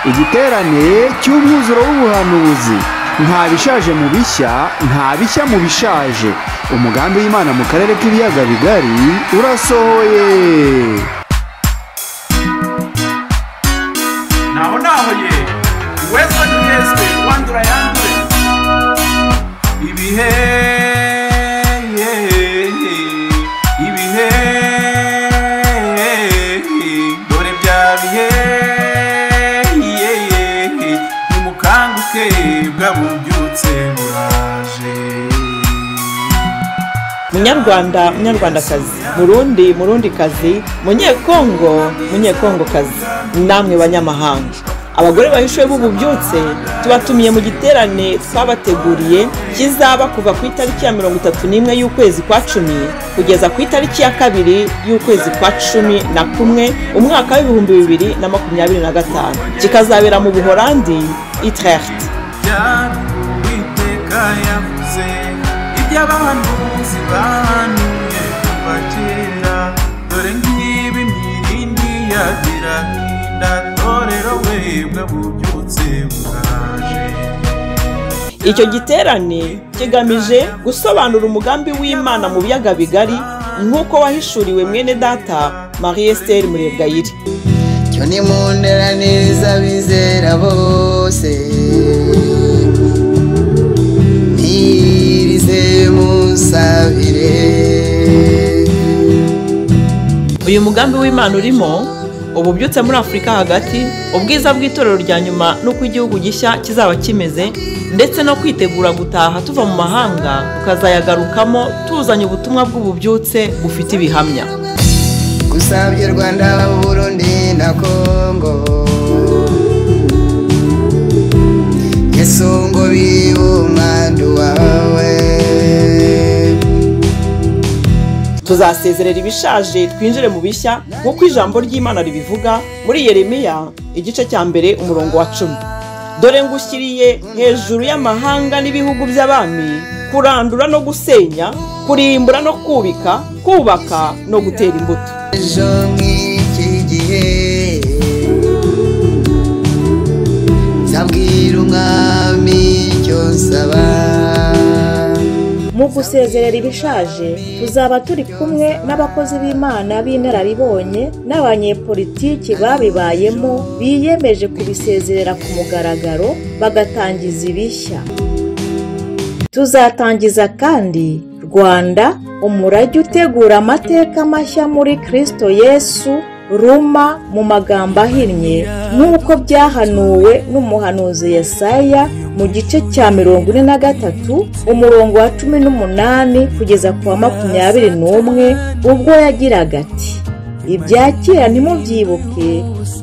igiterane cy'umwuzuro w'ubuhanuzi, nta bishaje mu bishya, nta bishya mu bishaje. Umugambi w'Imana mu karere k'ibiyaga bigari urasohoye. naho ye wezo nyeswe wandura yandure ibihe dore bya bihe nimukanguke bwabubyutse buraje. Munyarwanda, munyarwandakazi, murundikazi, munyekongokazi, namwe banyamahanga, abagore bahishuwe b'ububyutse tubatumiye mu giterane twabateguriye kizaba kuva ku itariki ya 31 y'ukwezi kwa 10 kugeza ku itariki ya 2 y'ukwezi kwa 11 umwaka wa 2025, kikazabera mu Buholandi Utrecht. Y'abahanuzi bahanuye kuva kera, dore ngibi mirindi yagira hinda, torero webwe bubyutse buraje. Icyo giterane kigamije gusobanura umugambi w'Imana mu biyaga bigari nk'uko wahishuriwe mwene data Marie Esther Murebwayire. Cyo ni munderaniriza bizera bose, uyu mugambi w'Imana urimo ububyutse muri Afurika hagati, ubwiza bw'itorero rya nyuma n'uko igihugu gishya kizaba kimeze, ndetse no kwitegura gutaha tuva mu mahanga tukazayagarukamo tuzanye ubutumwa bw'ububyutse bufite ibihamya. Gusabye Rwanda, Burundi na Kongo, Yesu ngo bibumwandu wawe. Tuzasezerera ibishaje twinjire mu bishya nk'uko ijambo ry'Imana ribivuga muri Yeremiya igice cya 1 umurongo wa 10. Dore ngushyiriye hejuru y'amahanga n'ibihugu by'abami, kurandura no gusenya, kurimbura no kubaka no gutera imbuto. Ejo nk'iki gihe zabwira umwami icyo nsaba. Mu gusezerera ibishaje tuzaba turi kumwe n'abakozi b'Imana b'inararibonye n'abanyepolitiki babibayemo biyemeje kubisezerera ku mugaragaro bagatangiza ibishya. Tuzatangiza kandi Rwanda, umurage utegura amateka mashya muri Kristo Yesu, Ruma mu magambo ahinnye nk'uko byahanuwe n'umuhanuzi Yesaya mu gice cya 43 umurongo wa 18 kugeza ku wa 21, ubwo yagiraga ati: ibyakera ntimubyibuke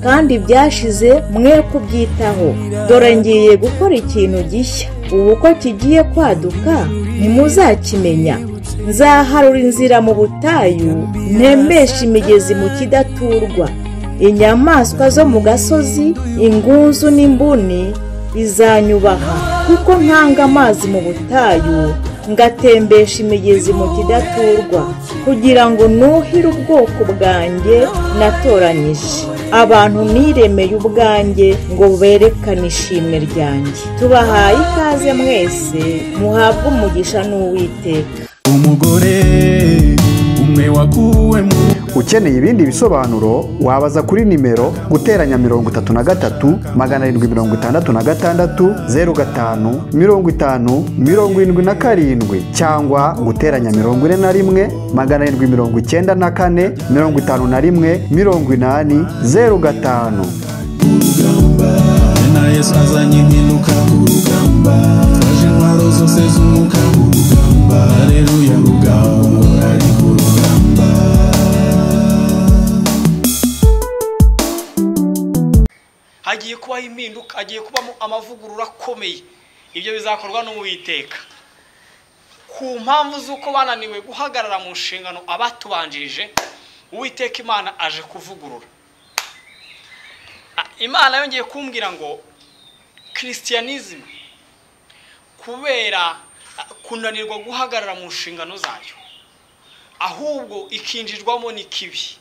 kandi byashize mwe kubyitaho, dore ngiye gukora ikintu gishya, ubu ko kigiye kwaduka ntimuzakimenya. Nzaharura inzira mu butayu, ntembesha imigezi mu kidaturwa. Inyamaswa zo mu gasozi, ingunzu n'imbuni bizanyubaha, kuko ntanga amazi mu butayu, ngatembesha imigezi mu kidaturwa, kugira ngo nuhire ubwoko bwanjye natoranyije, abantu niremeye ubwanjye ngo berekane ishimwe ryanjye. Tubahaye ikaze mwese, muhabwe umugisha n'Uwiteka. Umugore umwe wakuwe mu. Ukeneye ibindi bisobanuro wabaza kuri nimero guteranya 33 766 05 50 cyangwa guteranya 41 794 51 80 05. Na Yesu azanye impinduka ku rugamba, twaje intwaro zose z'umwuka ku rugamba. Haleluya, rugamba ari ku rugamba. Hagiye kubaho impinduka, hagiye kubamo amavugurura akomeye. Ibyo bizakorwa n'Uwiteka ku mpamvu z'uko bananiwe guhagarara mu nshingano abatubanjirije. Uwiteka Imana aje kuvugurura. Imana yongeye kumbwira ngo Christianism kubera kunanirwa guhagarara mu nshingano zayo, ahubwo ikinjirwamo n'ikibi,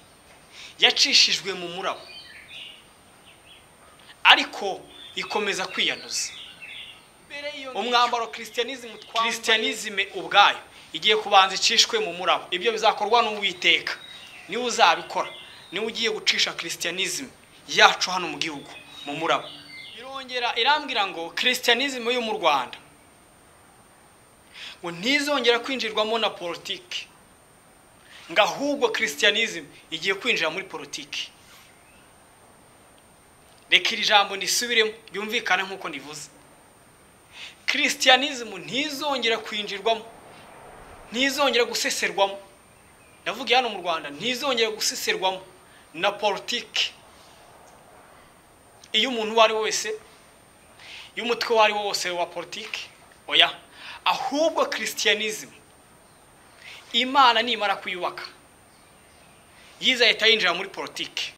yacishijwe mu murabo, ariko ikomeza kwiyanduza. Umwambaro Christianism ubwayo igiye kubanza icishwe mu murabo. Ibyo bizakorwa n'Uwiteka, niwe uzabikora, niwe ugiye gucisha Christianism yacu hano mu gihugu mu murabo. Irongera irambwira ngo Christianism yo mu Rwanda ngo ntizongera kwinjirwamo na politiki, ngo ahubwo Christianism igiye kwinjira muri politiki. Reka iri jambo nisubiremo byumvikane nk'uko ndivuze. Christianism ntizongera kwinjirwamo, ntizongera guseserwamo. Ndavuga hano mu Rwanda ntizongera guseserwamo na politiki. Iyo umuntu wari wese, iyo umutwe wari wose wa politiki, oya, ahubwo Christianism Imana nimara kuyubaka yiza yita yinjira muri politiki.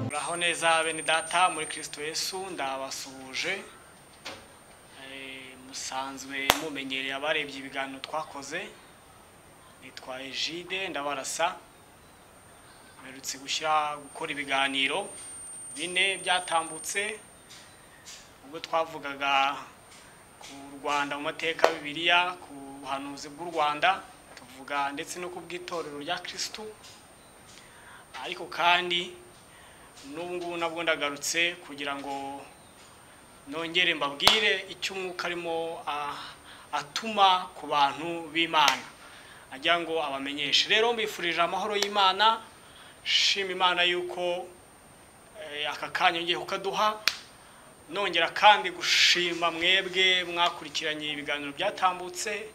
Uraho neza bene data muri Kristo Yesu, ndabasuhuje. Musanzwe mumenyereye abarebye ibiganiro twakoze. Nitwa Egide Ndabarasa, mperutse gukora ibiganiro bine byatambutse ubwo twavugaga ku Rwanda mu mateka ya Bibiliya, ku buhanuzi bw'u Rwanda, tuvuga ndetse no ku bw'itorero rya Kristo. Ariko kandi n'ubungubu nabwo ndagarutse kugira ngo nongere mbabwire icyo umwuka arimo atuma ku bantu b'Imana, agira ngo abamenyeshe. Rero mbifurije amahoro y'Imana, shima Imana yuko aka kanya ngiye kukaduha, nongera kandi gushima mwebwe mwakurikiranye ibiganiro byatambutse.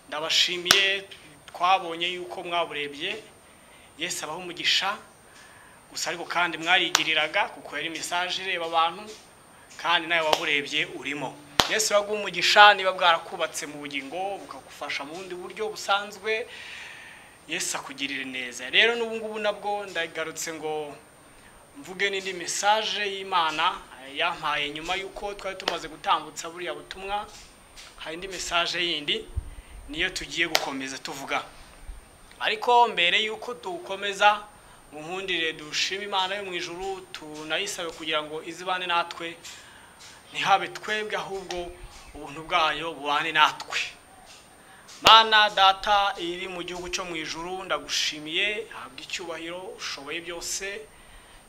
Ndabashimiye, twabonye yuko mwaburebye. Yesu abaho umugisha. Gusa ariko kandi mwarigiriraga kuko yari message ireba abantu, kandi nawe waburebye urimo. Yesu yaguha umugisha niba bwarakubatse mu bugingo bukagufasha mu bundi buryo busanzwe. Yesu akugirire neza. Rero n'ubungubu nabwo ndagarutse ngo mvuge n'indi message y'Imana yampaye nyuma yuko twari tumaze gutambutsa buriya butumwa. Hari indi message yindi niyo tugiye gukomeza tuvuga. Ariko mbere yuko dukomeza, munkundire dushima Imana yo mu ijuru, tunayisabe kugira ngo izibane natwe, ntihabe twebwe ahubwo ubuntu bwayo bubane natwe. Mana data iri mu gihugu cyo mu ijuru, ndagushimiye, habwa icyubahiro, ushoboye byose,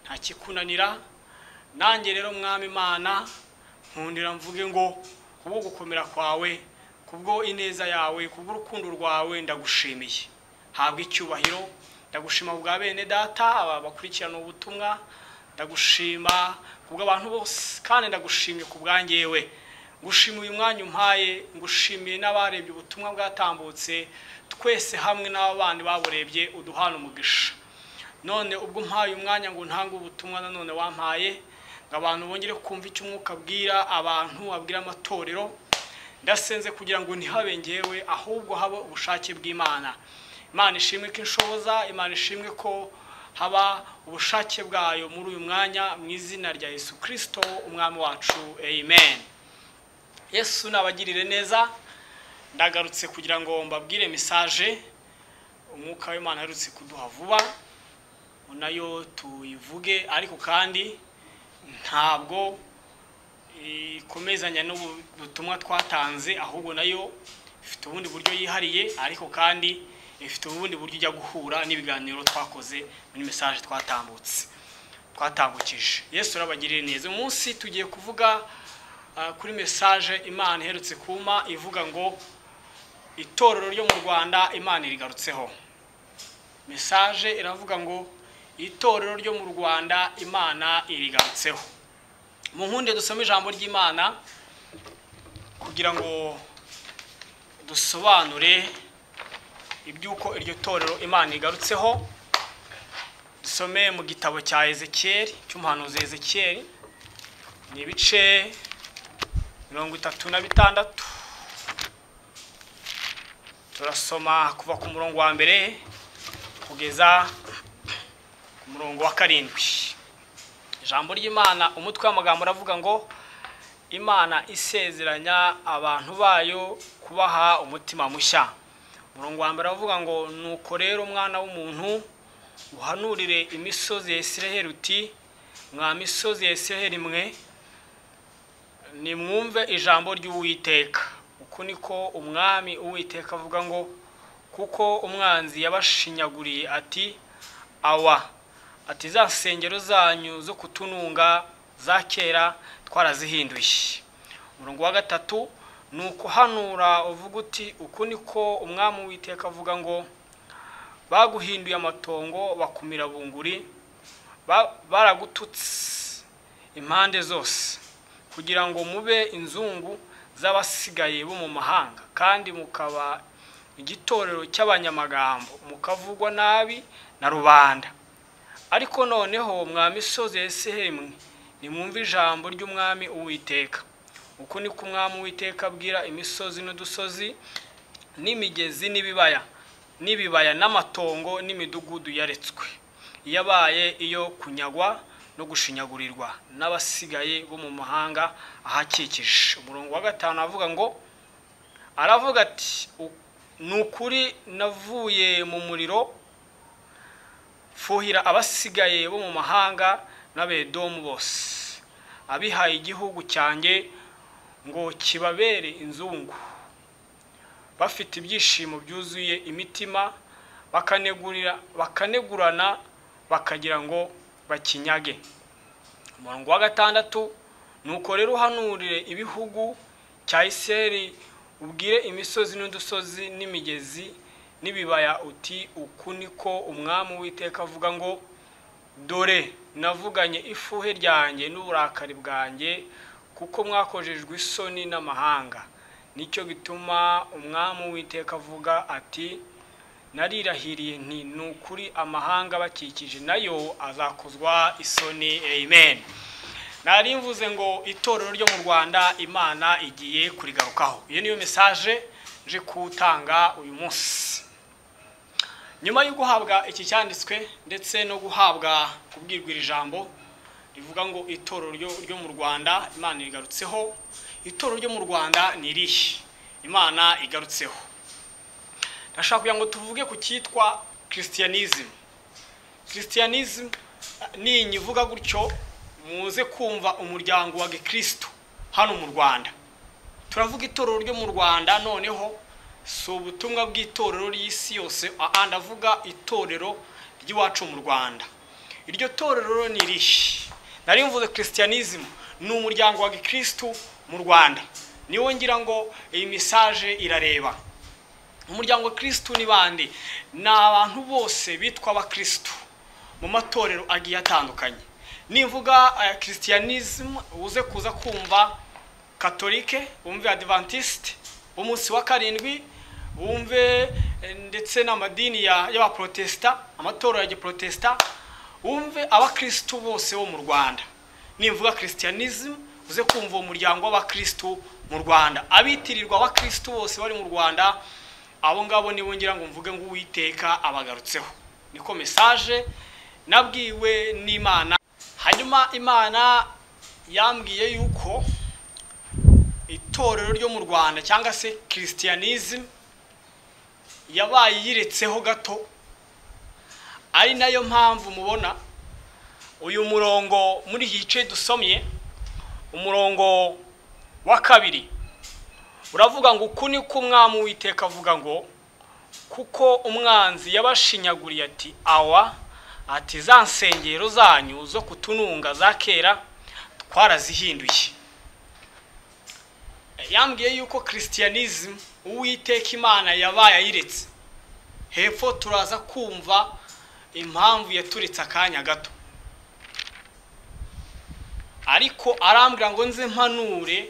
nta kikunanira. Nanjye rero mwami Imana nkundira mvuge ngo kubwo gukomera kwawe, kubwo ineza yawe, kubwo urukundo rwawe ndagushimiye. Habwa icyubahiro, ndagushima bwa bene data aba bakurikirana ubutumwa, ndagushima kubwo abantu bose, kandi ndagushimye kubwangewe. Ngushimiye uyu mwanya umpaye, ngushimiye n'abarebye ubutumwa bwatambutse, twese hamwe n'abandi baburebye uduhana umugisha. None ubwo mpaye umwanya ngo ntange ubutumwa, nanone wampaye ngo abantu bongere kumva icyo umwuka abwira abantu, abwira amatorero. Ndasenze kugira ngo ntihabe ngewe ahubwo habe ubushake bw'Imana. Imana ishimwe ko inshoboza, Imana ishimwe ko haba ubushake bwayo muri uyu mwanya, mu izina rya Yesu Kristo umwami wacu, amen. Yesu nabagirire neza. Ndagarutse kugira ngo mbabwire message umwuka w'Imana aherutse kuduha vuba, nayo tuyivuge. Ariko kandi ntabwo ikomezanya n'ubutumwa twatanze, ahubwo nayo ifite ubundi buryo yihariye, ariko kandi ifite ubundi buryo ijya guhura n'ibiganiro twakoze muri message twatambukije. Yesu arabagirire neza. Umunsi tugiye kuvuga kuri message Imana iherutse kuma ivuga ngo itorero ryo mu Rwanda Imana irigarutseho. Message iravuga ngo itorero ryo mu Rwanda Imana irigarutseho. Mu nkunde dusome ijambo ry'Imana kugira ngo dusobanure ibyuko iryo torero Imana igarutseho. Dusome mu gitabo cya Ezekiel, cy'umuhanuzi Ezekiel, ni ibice 36. Turasoma kuva ku murongo wa mbere kugeza ku murongo wa 7. Ijambo ry'Imana umutwe w'amagambo uravuga ngo Imana isezeranya abantu bayo kubaha umutima mushya. umurongo wa mbere avuga ngo nuko rero mwana w'umuntu uhanurire imisozi ya Isiraheli uti mwa misozi ya Isiraheli mwe nimwumve ijambo ry'Uwiteka. Uku niko umwami Uwiteka avuga ngo kuko umwanzi yabashinyaguriye ati awa, ati za nsengero zanyu zo kutununga za kera twarazihinduye. Umurongo wa gatatu nuko hanura uvuga uti uku niko umwami Uwiteka avuga ngo baguhinduye amatongo bakumira bunguri, baragututse impande zose kugira ngo mube inzungu z'abasigaye bo mu mahanga, kandi mukaba igitorero cy'abanyamagambo, mukavugwa nabi na rubanda. Ariko noneho mwa misozi ya Isiraheli mwe nimwumve ijambo ry'umwami Uwiteka. Uko niko umwami Uwiteka abwira imisozi n'udusozi n'imigezi n'ibibaya n'amatongo n'imidugudu yaretswe, yabaye iyo kunyagwa no gushinyagurirwa n'abasigaye bo mu mahanga ahakikije. Umurongo wa gatanu avuga ngo aravuga ati nukuri navuye mu muriro fuhira abasigaye bo mu mahanga n'Abedomu bose, abihaye igihugu cyanjye ngo kibabere inzungu, bafite ibyishimo byuzuye imitima, bakanegurana bakagira ngo bakinyage. Umurongo wa gatandatu nuko rero uhanurire ibihugu cya Isiraheli ubwire imisozi n'udusozi n'imigezi n'ibibaya uti uku niko umwami Uwiteka avuga ngo dore navuganye ifuhe ryanjye n'uburakari bwanjye kuko mwakojejwe isoni n'amahanga. Nicyo gituma umwami Uwiteka avuga ati narirahiriye nti nukuri amahanga bakikije nayo azakozwa isoni. Amen. Nari mvuze ngo itorero ryo mu Rwanda Imana igiye kurigarukaho. Iyo niyo message nje kutanga uyu munsi. Nyuma yo guhabwa iki cyanditswe ndetse no guhabwa kubwirwa ijambo rivuga ngo itorero ryo mu Rwanda Imana igarutseho. Itorero ryo mu Rwanda ni irihe Imana igarutseho? Ndashaka kugira ngo tuvuge ku cyitwa Christianism. Christianism ni inyivuga gutyo muze kumva umuryango wa Gikristo hano mu Rwanda. Turavuga itorero ryo mu Rwanda noneho so ubutumwa bw'itorero ry'isi yose, ndavuga itorero ry'iwacu mu Rwanda. Iryo torero ni irihe? Nari mvuze Christianism ni umuryango wa Gikristo mu Rwanda. Niwo ngira ngo iyi message irareba. Umuryango wa Kristo ni bande? Ni abantu bose bitwa abakristo mu matorero agiye atandukanye. Nimvuga Christianism uze kuza kumva Katolike, umve Adventiste, umunsi wa karindwi, umve ndetse n'amadini y'abaprotesta, amatorero ya Giprotesta, umve abakristo bose bo mu Rwanda. Nimvuga Christianism uze kumva umuryango w'abakristo mu Rwanda. Abitirirwa abakristo bose bari mu Rwanda, abo ngabo nibo ngira ngo mvuge ngo Uwiteka abagarutseho. Niko message nabwiwe n'Imana. Hanyuma Imana yambwiye yuko itorero ryo mu Rwanda cyangwa se Christianism yabaye yiretseho gato, ari nayo mpamvu mubona uyu murongo muri gice dusomye, umurongo wa kabiri uravuga ngo uku niko umwami Uwiteka avuga ngo kuko umwanzi yabashinyaguriye ati awa, ati za nsengero zanyu zo kutununga za kera twarazihinduye. Yambwiye yuko Christianism Uwiteka Imana yabaye ayiretse. Hepfo turaza kumva impamvu yaturitse akanya gato, ariko arambwira ngo nze mpanure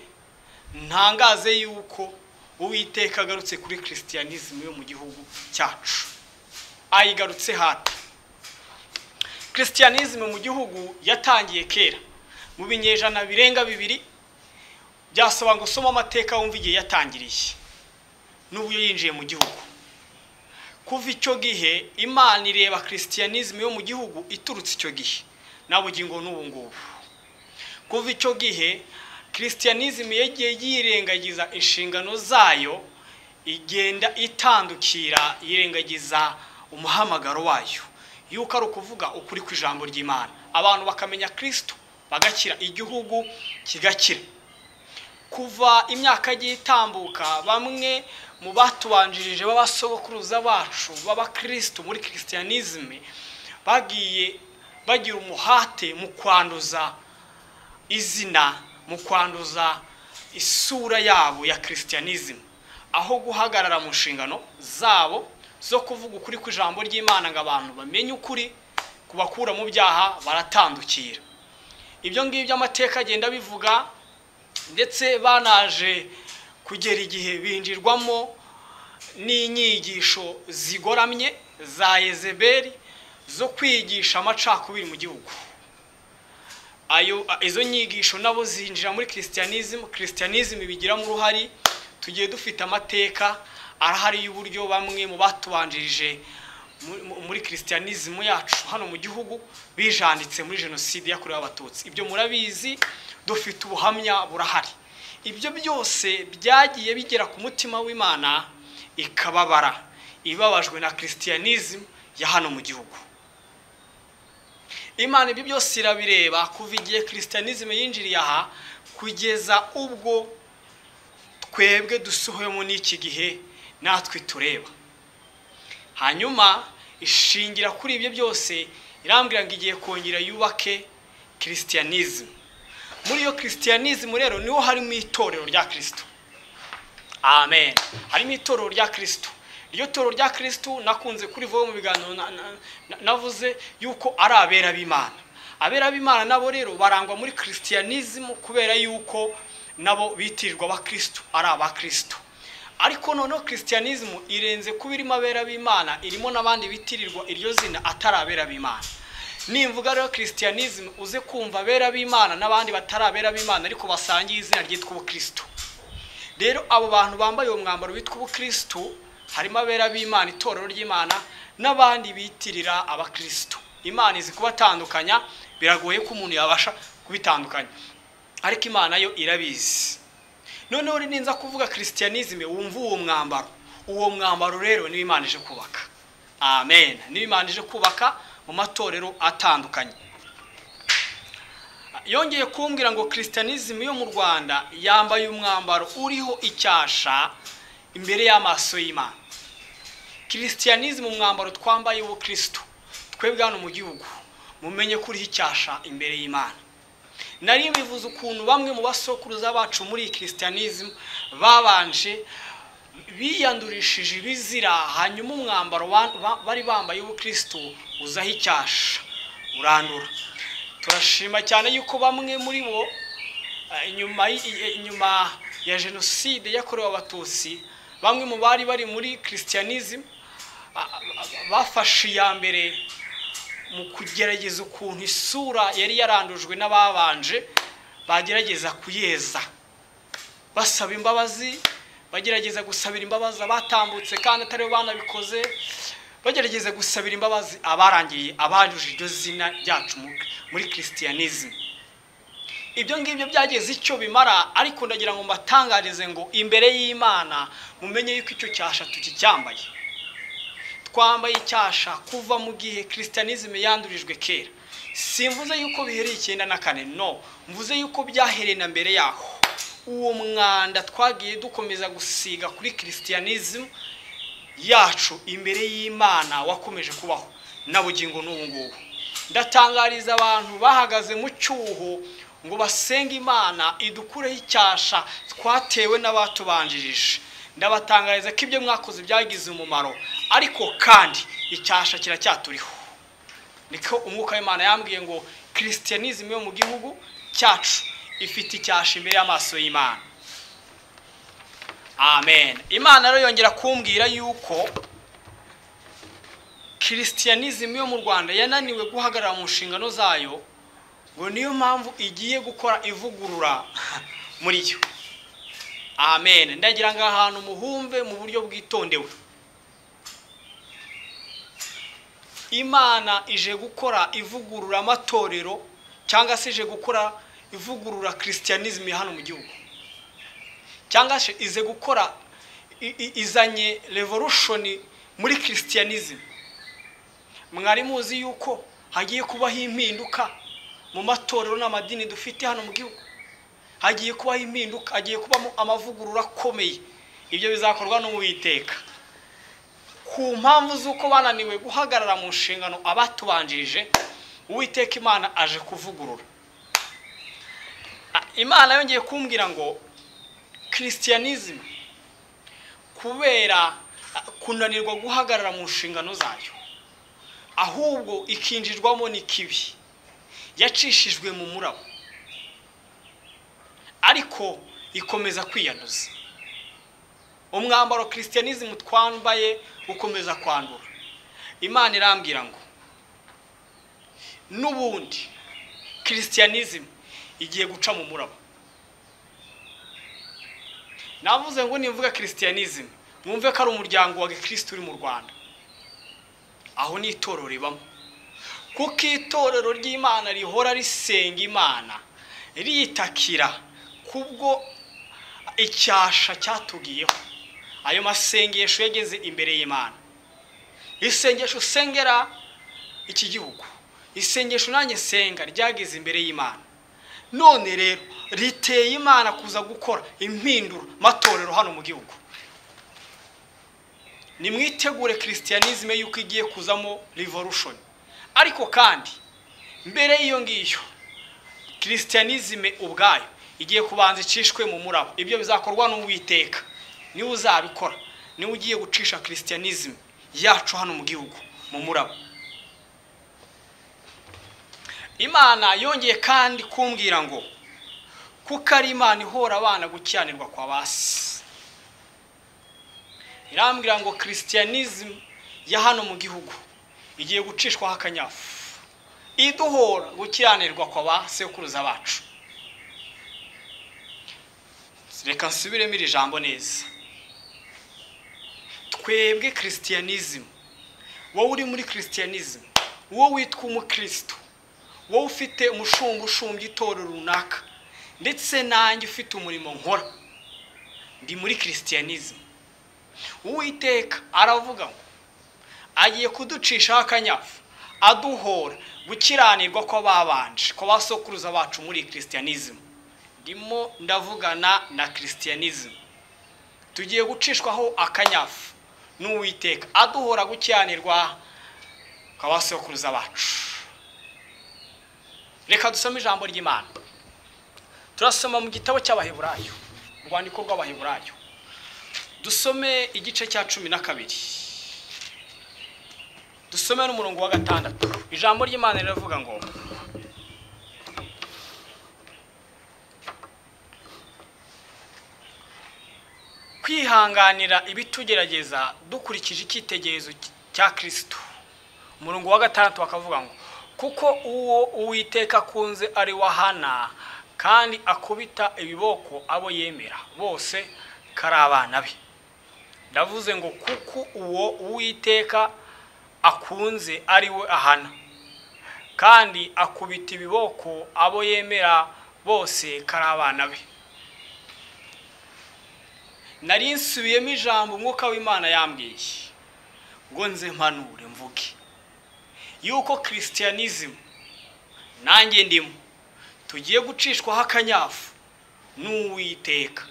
ntangaze yuko Uwiteka agarutse kuri Christianism yo mu gihugu cyacu. Ayigarutse hati Christianism mu gihugu yatangiye kera mu binyejana birenga 2. Byasaba ngo soma amateka wumva igihe yatangiriye n'ubu yinjiye mu gihugu. Kuva icyo gihe Imana ireba Christianism yo mu gihugu iturutse icyo gihe nabugingo n'ubu ngubu. Kuva icyo gihe Christianism yagiye yirengagiza inshingano zayo igenda itandukira yirengagiza umuhamagaro wayo yuko ari ukuvuga ukuri kw'ijambo ry'Imana, abantu bakamenya Kristo bagakira, igihugu kigakira. Kuva imyaka yagiye itambuka, bamwe mu batubanjirije b'abasogokuruza bacu b'abakristo muri christianisme bagiye bagira umuhate mu kwanduza izina, mu kwanduza isura yabo ya christianism, aho guhagarara mu nshingano zabo zo kuvuga ukuri kw'ijambo ry'Imana ngo abantu bamenye ukuri, kubakura mu byaha baratandukira. Ibyo ngibyo amateka agenda bivuga, ndetse banaje kugera igihe binjirwamo n'inyigisho zigoramye za Yezebeli zo kwigisha amacakubiri mu gihugu. Izo nyigisho nabo zinjira muri christianism bigiramo uruhari. Tugiye dufite amateka arahari y'uburyo bamwe mu batubanjirije muri christianism yacu hano mu gihugu bijanditse muri jenoside yakorewe abatutsi. Ibyo murabizi, dufite ubuhamya burahari. Ibyo byose byagiye bigera ku mutima w'Imana ikababara, ibabajwe na christianism ya hano mu gihugu. Imana ibyo byose irabireba kuva igihe christianism yinjiriye aha kugeza ubwo twebwe dusohoyemo n'iki gihe natwe tureba. Hanyuma ishingira kuri ibyo byose irambwira ngo igiye kongera yubake christianism. Muri iyo christianism rero niho harimo itorero rya Kristo. Amen. Harimo itorero rya Kristo. Iryo torero rya Kristo nakunze kurivaho mu biganiro navuze yuko ari abera b'Imana. Abera b'Imana nabo rero barangwa muri christianism kubera yuko nabo bitirirwa abakristo, ari abakristo. Ariko noneho christianism irenze kuba irimo abera b'Imana, irimo n'abandi bitirirwa iryo zina atari abera b'Imana. Nimvuga rero christianism uze kumva abera b'Imana n'abandi batari abera b'Imana ariko basangiye izina ryitwa ubukristo. Rero abo bantu bambaye uwo mwambaro witwa ubukristo harimo abera b'Imana, itorero ry'Imana, n'abandi bitirira abakristo. Imana izi kubatandukanya, biragoye ko umuntu yabasha kubitandukanya, ariko Imana yo irabizi. Noneho ninza kuvuga christianism wumva uwo mwambaro rero ni Imana ije kubaka. Amen. Ni Imana ije kubaka mu matorero atandukanye. Yongeye kumbwira ngo christianism yo mu Rwanda yambaye umwambaro uriho icyasha imbere y'amaso y'Imana. Christianism umwambaro twambaye wo Kristo twebwe hano mu gihugu mumenye kuri icyasha imbere y'Imana. Nari bivuze ukuntu bamwe mu basokuruza bacu muri christianism babanje biyandurishije ibizira, hanyuma umwambaro bari bambaye wo Kristo uzaho icyasha urandura. Turashima cyane yuko bamwe muri bo inyuma ya jenoside yakorewe abatutsi, bamwe mu bari bari muri christianism bafashe iya mbere mu kugerageza ukuntu isura yari yarandujwe n'ababanje bagerageza kuyeza, basaba imbabazi, bagerageza gusabira imbabazi abatambutse kandi atari bo banabikoze, bagerageza gusabira imbabazi abarangiye abanduje iryo zina ryacu muri christianism. Ibyo ngibyo byageze icyo bimara, ariko ndagira ngo mbatangarize ngo imbere y'Imana mumenye yuko icyo cyasha tukicyambaye. Twambaye icyasha kuva mu gihe christianism yandurijwe kera. Simvuze yuko bihereye 94, no, mvuze yuko byahereye na mbere yaho. Uwo mwanda twagiye dukomeza gusiga kuri christianism yacu imbere y'Imana wakomeje kubaho nabugingo n'ubu ngubu. Ndatangariza abantu bahagaze mu cyuho ngo basenga Imana idukureho icyasha twatewe n'abatubanjirije. Ndabatangariza ko ibyo mwakoze byagize umumaro, ariko kandi icyasha kiracyaturiho. Niko umwuka w'Imana yambwiye ngo christianism yo mu gihugu cyacu ifite icyasha imbere y'amaso y'Imana. Amen. Imana rero yongera kumbwira yuko christianism yo mu Rwanda yananiwe guhagarara mu nshingano zayo, ngo niyo mpamvu igiye gukora ivugurura muri yo. Amen. Ndagira ngo ahantu muhumve mu buryo bwitondewe. Imana ije gukora ivugurura amatorero, cyangwa se ije gukora ivugurura christianism hano mu gihugu, cyangwa se ize gukora izanye revolution muri christianism. Mwari muzi yuko hagiye kubaho impinduka mu matorero n'amadini dufite hano mu gihugu. Hagiye kubaho impinduka, hagiye kubamo amavugurura akomeye. Ibyo bizakorwa n'Uwiteka. Ku mpamvu z'uko bananiwe guhagarara mu nshingano abatubanjirije, Uwiteka Imana aje kuvugurura. Imana yongeye kumbwira ngo Christianism kubera kunanirwa guhagarara mu nshingano zayo, ahubwo ikinjirwamo n'ikibi, yacishijwe mu murabo, ariko ikomeza kwiyanduza. Umwambaro Christianism twambaye ukomeza kwandura. Imana irambwira ngo n'ubundi Christianism igiye guca mu murabo. Navuze ngo nimvuga Christianism mwumve ko ari umuryango wa Kristo uri mu Rwanda. Aho ni itorero ribamo. Kuko itorero ry'Imana rihora risenga Imana, ritakira kubwo icyasha cyatugiyeho. Ayo masengesho yageze imbere y'Imana. Isengesho sengera iki gihugu, isengesho nanjye senga ryageze imbere y'Imana. None rero riteye Imana kuza gukora impinduro matorero hano mu gihugu. Nimwitegure Christianism yuko igiye kuzamo revolution. Ariko kandi mbere y'iyo ngiyo Christianism ubwayo igiye kubanza icishwe mu murabo. Ibyo bizakorwa n'Uwiteka. Ni uzabikora, ni ugiye gucisha Christianism yacu hano mu gihugu mu murabo. Imana yongeye kandi kumbwira ngo kuko ari Imana ihora abana gukiranirwa kwa basi. Irambwira ngo Christianism ya hano mu gihugu igiye gucishwa akanyafu, iduhora gukiranirwa kwa basekuruza bacu. Reka nsubiremo iri jambo neza. Twebwe Christianism, wowe uri muri Christianism, wowe witwa umukristo, wowe ufite umushumba ushumbye itorero runaka, ndetse nanjye ufite umurimo nkora, ndi muri Christianism. Uwiteka aravuga ngo agiye kuducisha akanyafu, aduhora gukiranirwa kwa babanje, kwa basokuruza bacu muri Christianism. Ndimo ndavugana na Christianism. Tugiye gucishwaho akanyafu n'Uwiteka, aduhora gukiranirwa kwa basokuruza bacu. Reka dusome ijambo ry'Imana. Turasoma mu gitabo cy'Abaheburayo, urwandiko rw'Abaheburayo. Dusome igice cya 12. Dusome n'umurongo wa 6. Ijambo ry'Imana riravuga ngo kwihanganira ibitugerageza dukurikije icyitegerezo cya Kristo. Umurongo wa 6 bakavuga ngo kuko uwo Uwiteka akunze ari wahana kandi akubita ibiboko abo yemera bose karabana be. Ndavuze ngo kuko uwo Uwiteka akunze ari we ahana kandi akubita ibiboko abo yemera bose karabana be. Nari nsubiyemo ijambo umwuka w'Imana yambwiye ngo nze mpanure mvuge yuko Christianism nanjye ndimo tugiye gucishwa akanyafu n'Uwiteka.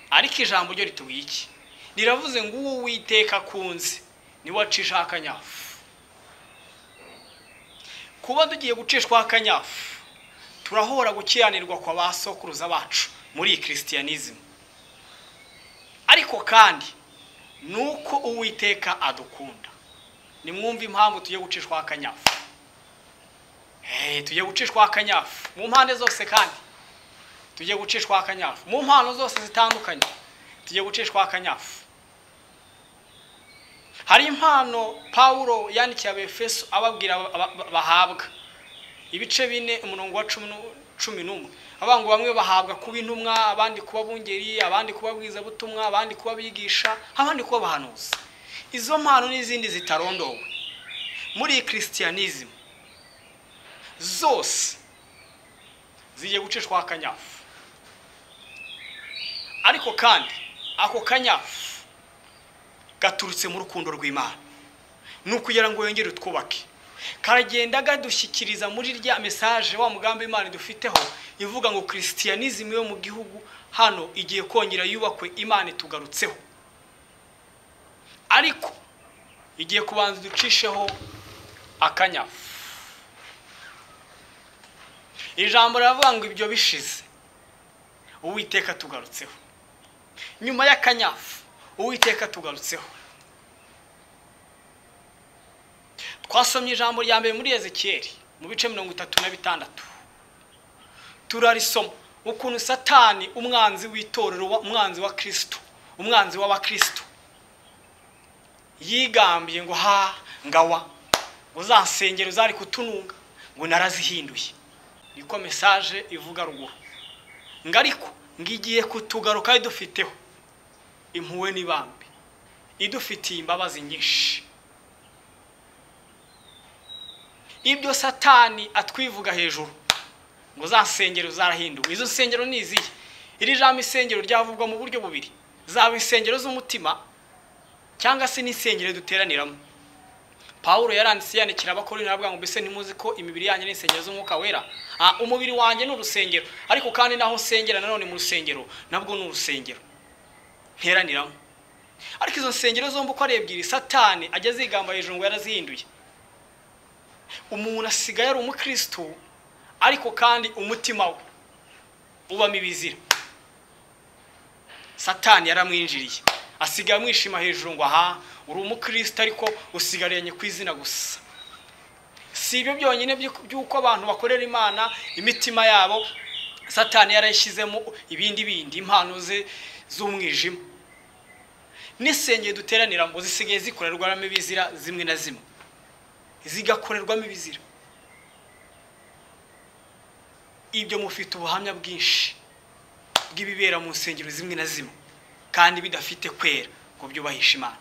Ariko ijambo ryo ritubiye iki? Niravuze ngo Uwiteka akunze ni wacisha akanyafu. Kuba tugiye gucishwa akanyafu, turahora gukiranirwa kwa basokuruza bacu muri Christianism. Ariko kandi nuko Uwiteka adukunda. Nimwumva impamvu tugiye gucishwa akanyafu. Tugiye gucishwa akanyafu mu mpande zose, kandi tugiye gucishwa akanyafu mu mpano zose zitandukanye. Tugiye gucishwa akanyafu. Hari impano Paulo yandikiye Abefeso ababwira bahabwa. Ibice 4 umurongo wa 11. Abangu bamwe bahabwa kuba intumwa, abandi kuba bungeri, abandi kuba bwiza butumwa, abandi kuba bigisha, abandi kuba bahanuzi. Izo mpano n'izindi zitarondowe muri Christianism zose zigiye gucishwa akanyafu. Ariko kandi ako kanyafu gaturutse mu rukundo rw'Imana, nukugira ngo yongere twubake. Karagenda gadushyikiriza muri rya message wa mugambi Imana dufiteho ivuga ngo Christianism yo mu gihugu hano igiye kongera yubakwe, Imana tugarutseho. Ariko igiye kubanza ducisheho akanyafu. Ijambo riravuga ngo ibyo bishize Uwiteka tugarutseho. Nyuma y'akanyafu Uwiteka tugarutseho. Twasomye ijambo rya mbere muri Ezekiyeli mu bice 36. Turarisoma ukuntu Satani umwanzi w'itorero, umwanzi wa Kristo, umwanzi w'abakristo yigambye ngo ngawa uzansengera uzari kutununga ngo narazihinduye. Niko message ivuga ruguru. Ngariko ngigiye kutugaruka idufiteho impuwe n'ibambe, idufitiye imbabazi nyinshi. Ibyo Satani atwivuga hejuru ngo uzansengera uzarahinduwe, izo nsengero niziye. Iri jambo isengero ryavugwa mu buryo bubiri, zaba insengero z'umutima cyangwa se n'insengero duteraniramo. Paulo yaranditse yandikira abakorinto aravuga ngo mbese ntimuzi ko imibiri yanjye n'insengero z'umwuka wera? Umubiri wanjye ni urusengero, ariko kandi naho nsengera nanone mu rusengero nabwo ni urusengero nteraniramo. Ariko izo nsengero zombi uko ari ebyiri Satani ajya zigamba hejuru ngo yarazihinduye. Umuntu asigaye ari umukristo ariko kandi umutima we ubamo ibizira. Satani yaramwinjiriye, asigaye amwishima hejuru ngo uri umukristo ariko usigaranye kwizina gusa. Si ibyo byonyine by'uko abantu bakorera Imana imitima yabo Satani yarayishyizemo ibindi impano ze z'umwijima. N'isengero duteranira ngo zisigaye zikorerwamo ibizira zimwe na zimwe, zigakorerwamo ibizira. Ibyo mufite ubuhamya bwinshi bw'ibibera mu nsengero zimwe na zimwe kandi bidafite kwera ngo byubahishe Imana.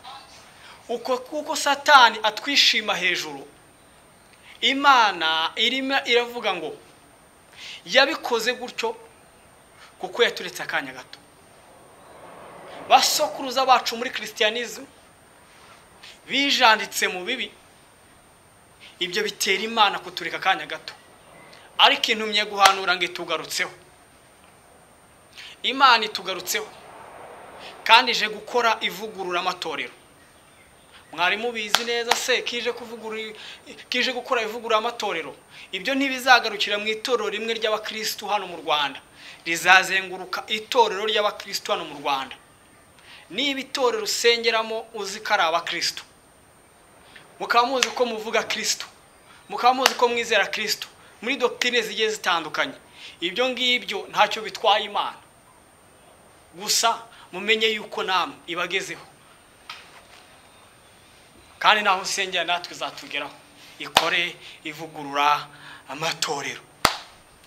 Kuko Satani atwishima hejuru, Imana irimo iravuga ngo yabikoze gutyo kuko yaturetse akanya gato. Basokuruza bacu muri Christianism bijanditse mu bibi, ibyo bitera Imana kutureka akanya gato. Ariko intumye guhanura ngo itugarutseho. Imana itugarutseho kandi ije gukora ivugurura amatorero. Mwari mubizi neza se kije gukora ivugurura amatorero. Ibyo ntibizagarukira mu itorero rimwe ry'abakristo hano mu Rwanda, rizazenguruka itorero ry'abakristo hano mu Rwanda. Niba itorero usengeramo uzi ko ari abakristo, mukaba muzi ko muvuga Kristo, mukaba muzi ko mwizera Kristo muri doctrine zigiye zitandukanye, ibyo ngibyo ntacyo bitwaye Imana. Gusa mumenye yuko namwe ibagezeho kandi naho usengera natwe izatugeraho, ikore ivugurura amatorero.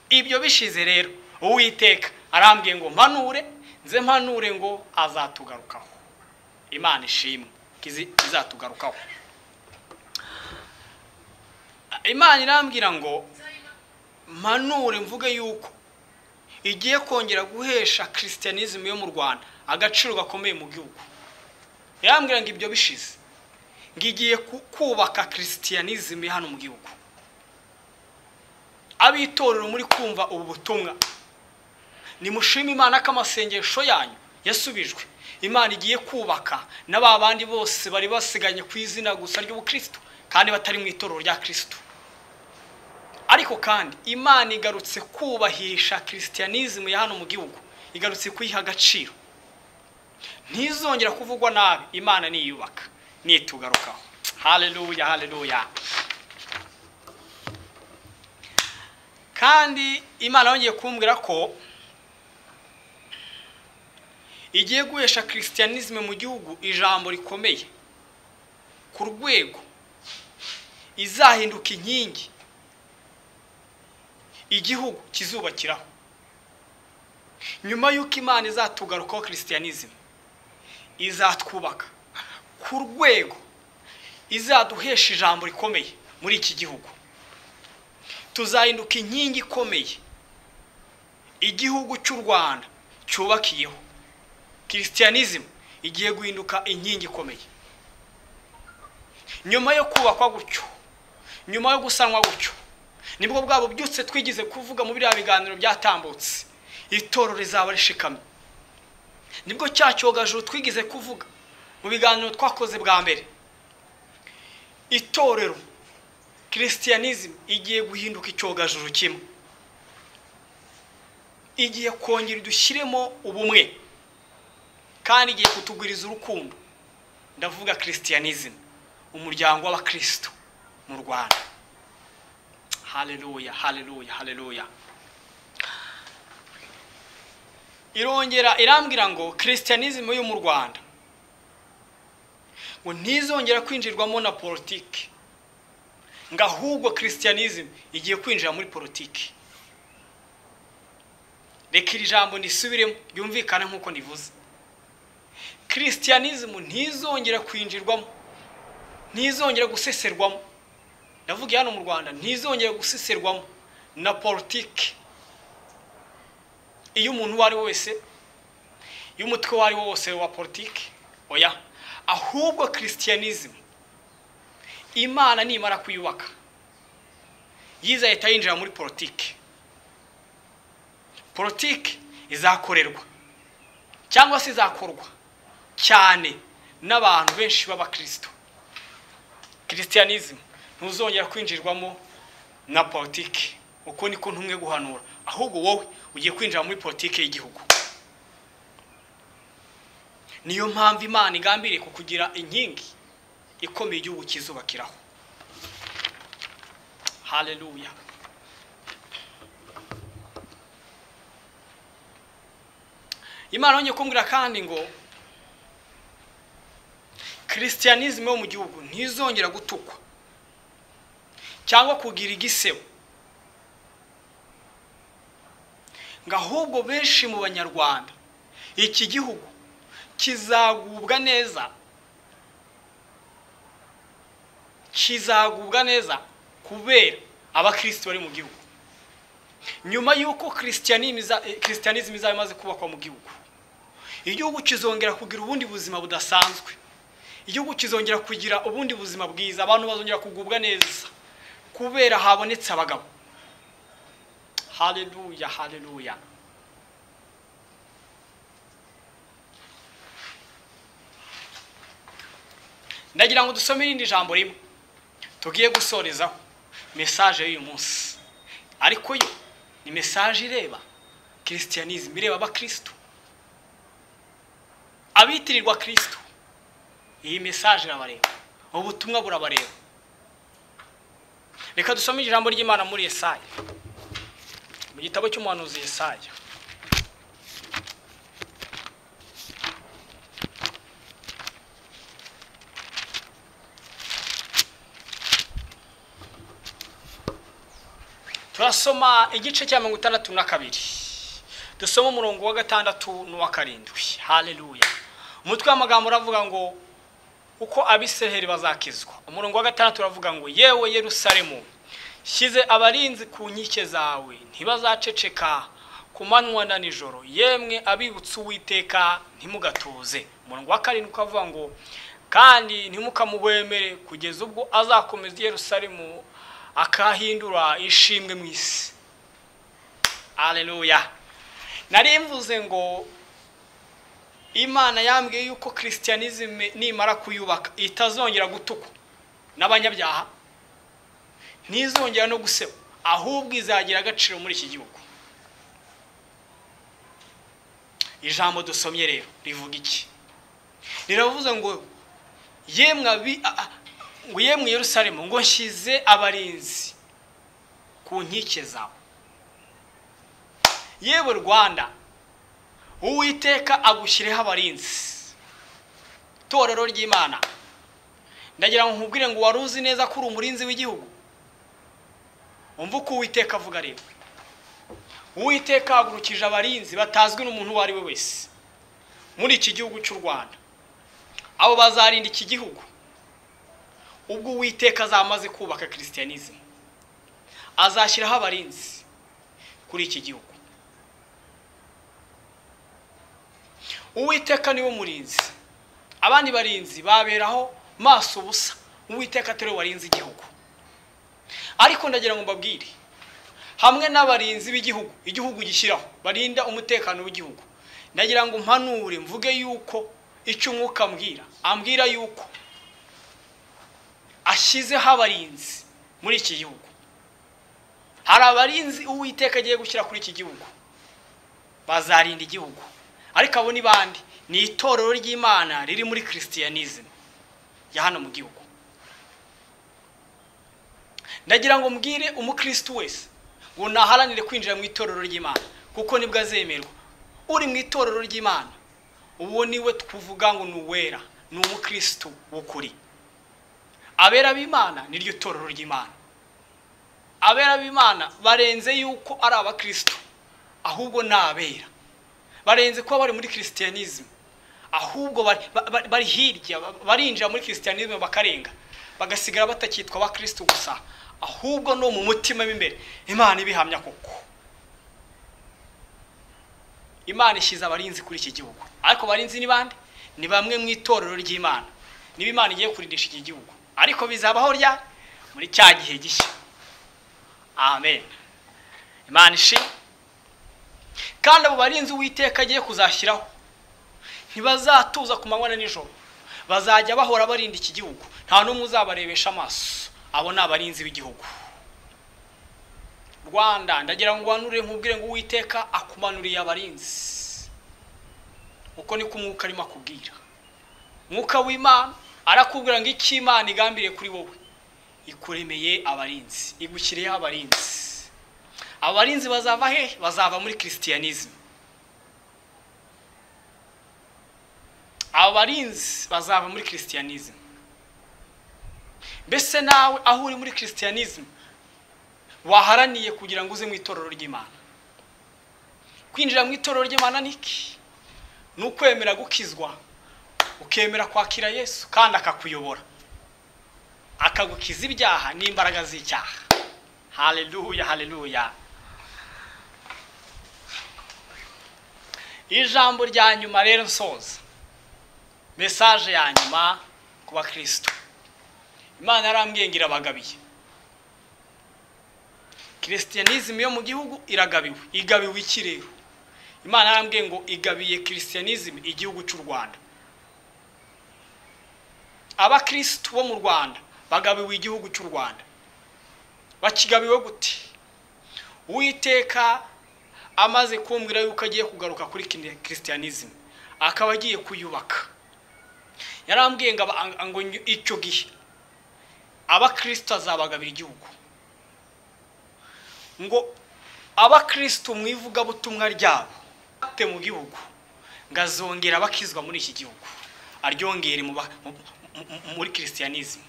Ibyo bishize rero Uwiteka arambwiye ngo mpanure ngo azatugarukaho. Imana ishimwe izatugarukaho. Imana irambwira ngo mpanure mvuge yuko igiye kongera guhesha Christianism yo mu Rwanda agaciro gakomeye mu gihugu. Irambwira ngo ibyo bishize ngigiye kubaka Christianism hano mu gihugu. Abitorero muri kumva ubu butumwa, nimushime Imana ko amasengesho yanyu yasubijwe. Imana igiye kubaka n'ababandi bose bari basiganye ku izina gusa ry'ubukristo kandi batari mu itorero rya Kristo. Ariko kandi Imana igarutse kubahisha Christianism ya hano mu gihugu, igarutse kuyiha agaciro. Ntizongera kuvugwa nabi, Imana niyubaka nitugarukaho. Haleluya, haleluya. Kandi Imana yongeye kumbwira ko igiye guhesha Christianism mu gihugu ijambo rikomeye ku rwego izahinduka inkingi igihugu kizubakiraho. Nyuma yuko Imana izatugarukaho Christianism izatwubaka ku rwego izaduhesha ijambo rikomeye muri iki gihugu. Tuzahinduka inkingi ikomeye igihugu cy'u Rwanda cyubakiyeho. Christianism igiye guhinduka inkingi ikomeye. nyuma yo kubakwa gutyo, nyuma yo gusanwa gutyo, nibwo bwabo byutse twigize kuvuga mu biriya biganiro byatambutse, itorero rizaba rishikamye. Nibwo cya cyogajuru twigize kuvuga mu biganiro twakoze bwa mbere. Itorero Christianism igiye guhinduka icyogajuru kimwe, igiye kongera dushyiremo ubumwe, kandi igiye kutugwiriza urukundo. Ndavuga Christianism, umuryango w'abakristo mu Rwanda. Haleluya, haleluya, haleluya. Irongera irambwira ngo Christianism yo mu Rwanda ngo ntizongera kwinjirwamo na politiki, ngo ahubwo Christianism igiye kwinjira muri politiki. Reka iri jambo ndisubiremo ryumvikana nk'uko ndivuze. Christianism ntizongera kwinjirwamo, ntizongera guseserwamo. Ndavuga hano mu Rwanda, ntizongera guseserwamo na politiki. Iyo umuntu wari wese, iyo umutwe wari wose wa politiki, oya, ahubwo Christianism Imana nimara kuyubaka yizahita yinjira muri politiki. Politiki izakorerwa cyangwa se izakorwa cyane n'abantu benshi b'abakristo. Christianism ntuzongera kwinjirwamo na politiki, uko niko ntumwe guhanura, ahubwo wowe ugiye kwinjira muri politiki y'igihugu. Niyo mpamvu Imana igambiriye kukugira inkingi ikomeye igihugu kizubakiraho. Haleluya. Imana yongeye kumbwira kandi ngo Christianism yo mu gihugu ntizongera gutukwa cyangwa kugira igisebo, ngo ahubwo benshi mu banyarwanda iki gihugu kizagubwa neza, kizagubwa neza kubera abakristo bari mu gihugu. Nyuma yuko Christianism izaba imaze kubakwa mu gihugu, igihugu kizongera kugira ubundi buzima budasanzwe, igihugu kizongera kugira ubundi buzima bwiza, abantu bazongera kugubwa neza kubera habonetse abagabo. Haleluya, haleluya. Ndagira ngo dusome irindi jambo rimwe tugiye gusorezaho message y'uyu munsi, ariko yo ni message ireba Christianism, ireba abakristo, abitirirwa Kristo. Iyi message irabareba, ubutumwa burabareba. Reka dusome ijambo ry'Imana muri Yesaya, mu gitabo cy'umuhanuzi Yesaya. Turasoma igice cya 62, dusoma umurongo wa 6 n'uwa 7. Haleluya. Umutwe w'amagambo uravuga ngo uko Abisiraheli bazakizwa. Umurongo wa 6 uravuga ngo yewe Yerusalemu, shyize abarinzi ku nkike zawe, ntibazaceceka ku manywa na nijoro, yemwe abibutsa Uwiteka ntimugatuze. Umurongo wa 7 ukavuga ngo kandi ntimukamuhwemere kugeza ubwo azakomeza Yerusalemu akahindura ishimwe mu isi. Haleluya. Nari mvuze ngo Imana yambwiye yuko Christianism nimara kuyubaka itazongera gutukwa n'abanyabyaha, ntizongera no guseba, ahubwo izagira agaciro muri iki gihugu. Ijambo dusomye rero rivuga iki? Riravuze ngo yemwe Yerusalemu, ngo nshyize abarinzi ku nkike zawe. Yewe Rwanda, Uwiteka agushireho abarinzi. Torero ry'Imana, ndagira ngo nkubwire ngo waruzi neza ko uri umurinzi w'igihugu. Umva uko Uwiteka avuga rero. Uwiteka agurukije abarinzi batazwi n'umuntu wari we wese muri iki gihugu cy'u Rwanda. Abo bazarinda iki gihugu ubwo Uwiteka azamaze kubaka Christianism. Azashyiraho abarinzi kuri iki gihugu. Uwiteka niwe murinzi, abandi barinzi baberaho maso busa uwiteka atari we warinze igihugu. Ariko ndagira ngo mbabwire, hamwe n'abarinzi b'igihugu igihugu gishyiraho barinda umutekano w'igihugu, ndagira ngo mpanure mvuge yuko icyo umwuka ambwira yuko ashyizeho abarinzi muri iki gihugu. Hari abarinzi uwiteka agiye gushyira kuri iki gihugu bazarinda igihugu, ariko abo ni bandi? Ni itorero ry'Imana riri muri Christianism ya hano mu gihugu. Ndagira ngo mbwire umukristo wese ngo naharanire kwinjira mu itorero ry'Imana, kuko nibwo azemerwa. Uri mu itorero ry'Imana uwo niwe tuvuga ngo nuwera, ni umukristo w'ukuri. Abera b'Imana ni ryo torero ry'Imana. Abera b'Imana barenze yuko ari abakristo, ahubwo nabera. Barenze kuba bari muri Christianism, ahubwo bari hirya, barinjira muri Christianism bakarenga, bagasigara batakitwa abakristo gusa, ahubwo no mu mutima w'imbere Imana ibihamya koko. Imana ishiza abarinzi kuri iki gihugu, ariko barinzi ni bande? Ni bamwe mu itorero ry'Imana. Niba Imana igiye kurindisha iki gihugu, ariko bizabaho rya muri cya gihe gishya. Amen. Imana ishi. Kandi abo barinzi uwiteka agiye kuzashyiraho ntibazatuza ku manywa na nijoro, bazajya bahora barinda iki gihugu, nta n'umwe uzabarebesha amaso. Abo ni abarinzi b'igihugu. Rwanda, ndagira ngo wanure nkubwire ngo uwiteka akumanuriye abarinzi. Uko niko umwuka arimo akubwira. Mwuka w'Imana arakubwira ngo iki Imana igambiriye kuri wowe, ikuremeye abarinzi, igushyiriyeho abarinzi. Abarinzi bazava he? Bazava muri Christianism. Abarinzi bazava muri Christianism. Mbese nawe aho uri muri Christianism waharaniye kugira ngo uze mu itorero ry'Imana. Kwinjira mu itorero ry'Imana niki? Nukwemera gukizwa, ukemera kwakira Yesu kandi akakuyobora, akagukiza ibyaha n'imbaraga z'icyaha. Haleluya, haleluya. Ijambo rya nyuma rero nsoza, message ya nyuma ku bakristo. Imana yarambwiye ngira bagabiye. Christianism yo mu gihugu iragabiwe. Igabiwe iki rero? Imana yarambwiye ngo igabiye Christianism igihugu cy'u Rwanda. Abakristo bo mu Rwanda bagabiwe igihugu cy'u Rwanda. Bakigabiwe gute? Uwiteka amaze kumbwira yuko agiye kugaruka kuri Christianism, akaba agiye kuyubaka. Yarambwiye ngo icyo gihe abakristo azabagabira igihugu, ngo abakristo mwivuga butumwa ryabo te mu gihugu ngazongera abakizwa muri iki gihugu, aryongere muri Christianism.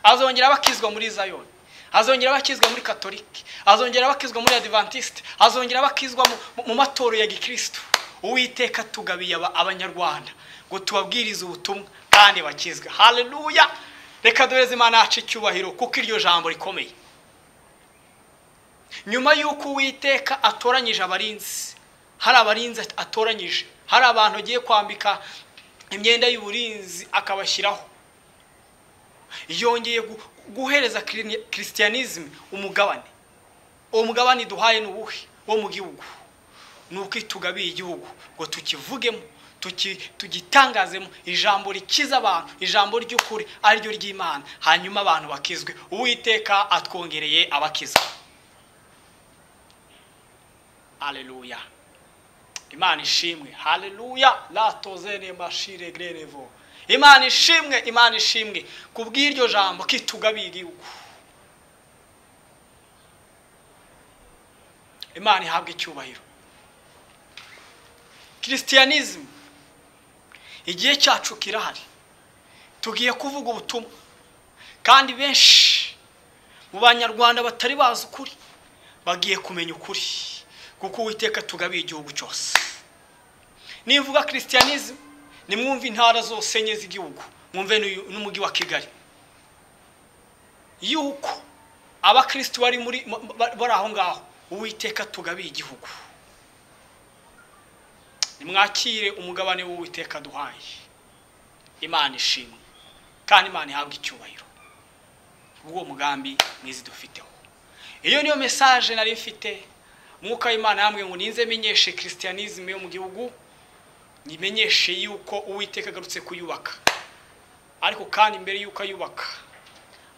Azongera abakizwa muri Zion, azongera abakizwa muri Catholic, azongera abakizwa muri Adventist, azongera abakizwa mu matoro ya Gikristo. Uwiteka tugabiye abanyarwanda ngo tubabwirize ubutumwa kandi bakizwe. Haleluya. Reka duhereze Imana yacu icyubahiro kuko iryo jambo rikomeye. Nyuma yuko Uwiteka atoranyije abarinzi, hari abarinzi atoranyije, hari abantu agiye kwambika imyenda y'uburinzi akabashyiraho, yongeye guhereza Christianism umugabane. Uwo mugabane duhaye n'ubuhe wo mu gihugu? Nuko itugabiye igihugu ngo tukivugemo, tugitangazemo ijambo rikiza abantu, ijambo ry'ukuri ari ryo ry'Imana, hanyuma abantu bakizwe. Uwiteka atwongereye abakizwa. Haleluya. Imana ishimwe. Haleluya. La tozene mashire grenevo. Imana ishimwe, Imana ishimwe kubw'iryo jambo kitugabiye igihugu. Imana ihabwe icyubahiro. Christianism igihe cyacu kirahari, tugiye kuvuga ubutumwa, kandi benshi mu banyarwanda batari bazi ukuri bagiye kumenya ukuri, kuko Uwiteka tugabiye igihugu cyose. Nivuga Christianism nimwumve intara zose enye z'igihugu, mwumve n'umujyi wa Kigali, yuko abakristo bari aho ngaho Uwiteka tugabiye igihugu. Nimwakire umugabane w'Uwiteka duhaye. Imana ishimwe. kandi Imana ihabwa icyubahiro ubwo mugambi mwizi dufiteho. Iyo niyo message nari mfite. Mwuka w'Imana yambwiye ngo ninze menyeshe Christianism yo mu gihugu, nimenyeshe yuko Uwiteka agarutse kuyubaka. Ariko kandi imbere yuko ayubaka